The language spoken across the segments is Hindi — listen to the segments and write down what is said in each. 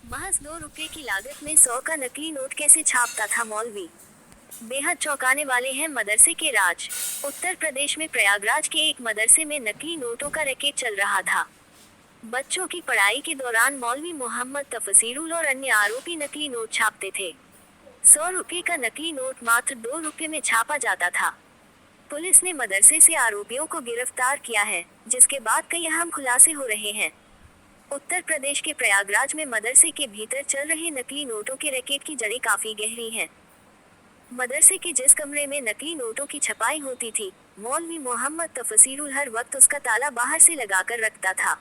महज 2 रुपये की लागत में 100 का नकली नोट कैसे छापता था मौलवी। बेहद चौंकाने वाले हैं मदरसे के राज। उत्तर प्रदेश में प्रयागराज के एक मदरसे में नकली नोटों का रैकेट चल रहा था। बच्चों की पढ़ाई के दौरान मौलवी मोहम्मद तफसीरुल और अन्य आरोपी नकली नोट छापते थे। 100 रुपये का नकली नोट मात्र 2 रुपये में छापा जाता था। पुलिस ने मदरसे से आरोपियों को गिरफ्तार किया है, जिसके बाद कई अहम खुलासे हो रहे हैं। उत्तर प्रदेश के प्रयागराज में मदरसे के भीतर चल रहे नकली नोटों के रैकेट की जड़ें काफी गहरी हैं। मदरसे के जिस कमरे में नकली नोटों की छपाई होती थी, मौलवी मोहम्मद तफसीरुल हर वक्त उसका ताला बाहर से लगाकर रखता था।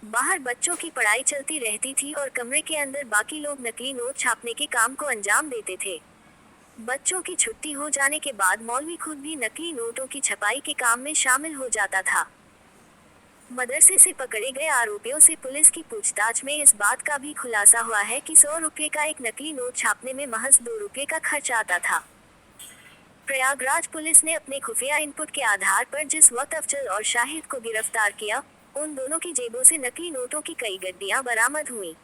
बाहर बच्चों की पढ़ाई चलती रहती थी और कमरे के अंदर बाकी लोग नकली नोट छापने के काम को अंजाम देते थे। बच्चों की छुट्टी हो जाने के बाद मौलवी खुद भी नकली नोटों की छपाई के काम में शामिल हो जाता था। मदरसे से पकड़े गए आरोपियों से पुलिस की पूछताछ में इस बात का भी खुलासा हुआ है कि 100 रुपये का एक नकली नोट छापने में महज 2 रुपये का खर्च आता था। प्रयागराज पुलिस ने अपने खुफिया इनपुट के आधार पर जिस वक्त अफजल और शाहिद को गिरफ्तार किया, उन दोनों की जेबों से नकली नोटों की कई गड्डियां बरामद हुई।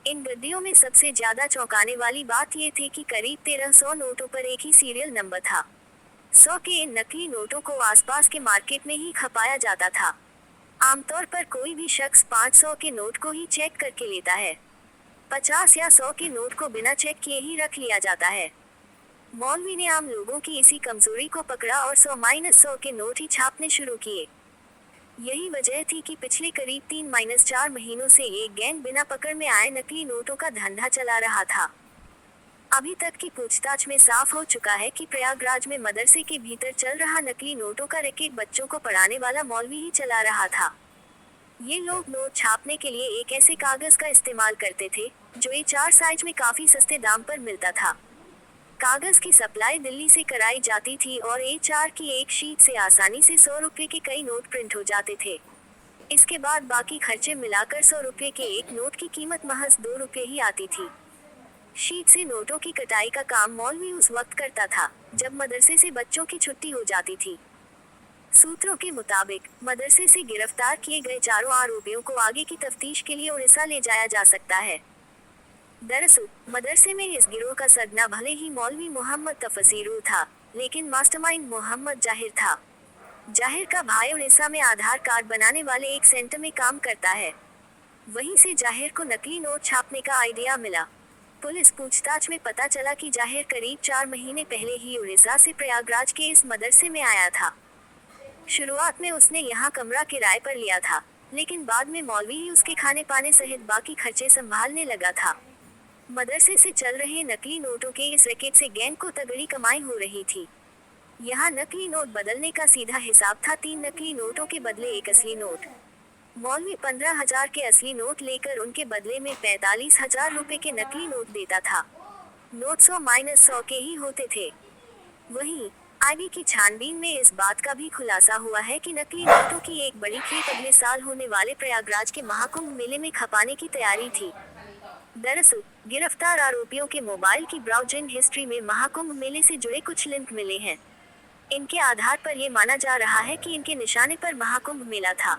इन गड्डियों में सबसे ज्यादा चौंकाने वाली बात ये थी कि करीब 1300 नोटों पर एक ही सीरियल नंबर था। 100 के इन नकली नोटों को आसपास के मार्केट में ही खपाया जाता था। आमतौर पर कोई भी शख्स 500 के नोट को ही चेक करके लेता है। 50 या 100 के नोट को बिना चेक किए ही रख लिया जाता है। मौलवी ने आम लोगों की इसी कमजोरी को पकड़ा और 100-100 के नोट ही छापने शुरू किए। यही वजह थी कि पिछले करीब 3-4 महीनों से ये गैंग बिना पकड़ में आए नकली नोटों का धंधा चला रहा था। अभी तक की पूछताछ में साफ हो चुका है कि प्रयागराज में मदरसे के भीतर चल रहा नकली नोटों का रैकेट बच्चों को पढ़ाने वाला मौलवी ही चला रहा था। ये लोग नोट छापने के लिए एक ऐसे कागज का इस्तेमाल करते थे, जो A4 साइज में काफी सस्ते दाम पर मिलता था। कागज की सप्लाई दिल्ली से कराई जाती थी और A4 की एक शीट से आसानी से 100 रुपये के कई नोट प्रिंट हो जाते थे। इसके बाद बाकी खर्चे मिलाकर 100 रुपये के एक नोट की कीमत महज 2 रुपये ही आती थी। शीट से नोटों की कटाई का काम मौलवी उस वक्त करता था, जब मदरसे से बच्चों की छुट्टी हो जाती थी। सूत्रों के मुताबिक मदरसे से गिरफ्तार किए गए चारों आरोपियों को आगे की तफ्तीश के लिए उड़ीसा ले जाया जा सकता है। दरअसल मदरसे में इस गिरोह का सरगना भले ही मौलवी मोहम्मद तफसीरुल था, लेकिन मास्टरमाइंड मोहम्मद जाहिर था। जाहिर का भाई उड़ीसा में आधार कार्ड बनाने वाले एक सेंटर में काम करता है। वहीं से जाहिर को नकली नोट छापने का आइडिया मिला। पुलिस पूछताछ में पता चला कि जाहिर करीब 4 महीने पहले ही उड़ीसा से प्रयागराज के इस मदरसे में आया था। शुरुआत में उसने यहाँ कमरा किराए पर लिया था, लेकिन बाद में मौलवी ही उसके खाने पाने सहित बाकी खर्चे संभालने लगा था। मदरसे से चल रहे नकली नोटों के इस रैकेट से गैंग को तगड़ी कमाई हो रही थी। यहाँ नकली नोट बदलने का सीधा हिसाब था 3 नकली नोटों के बदले एक असली नोट। मौलवी 15,000 के असली नोट लेकर उनके बदले में 45,000 रुपए के नकली नोट देता था। नोट 100-100 के ही होते थे। वहीं आईबी की छानबीन में इस बात का भी खुलासा हुआ है कि नकली नोटों की एक बड़ी खेप अगले साल होने वाले प्रयागराज के महाकुंभ मेले में खपाने की तैयारी थी। दरअसल गिरफ्तार आरोपियों के मोबाइल की ब्राउजिंग हिस्ट्री में महाकुंभ मेले से जुड़े कुछ लिंक मिले हैं। इनके आधार पर ये माना जा रहा है कि इनके निशाने पर महाकुंभ मेला था।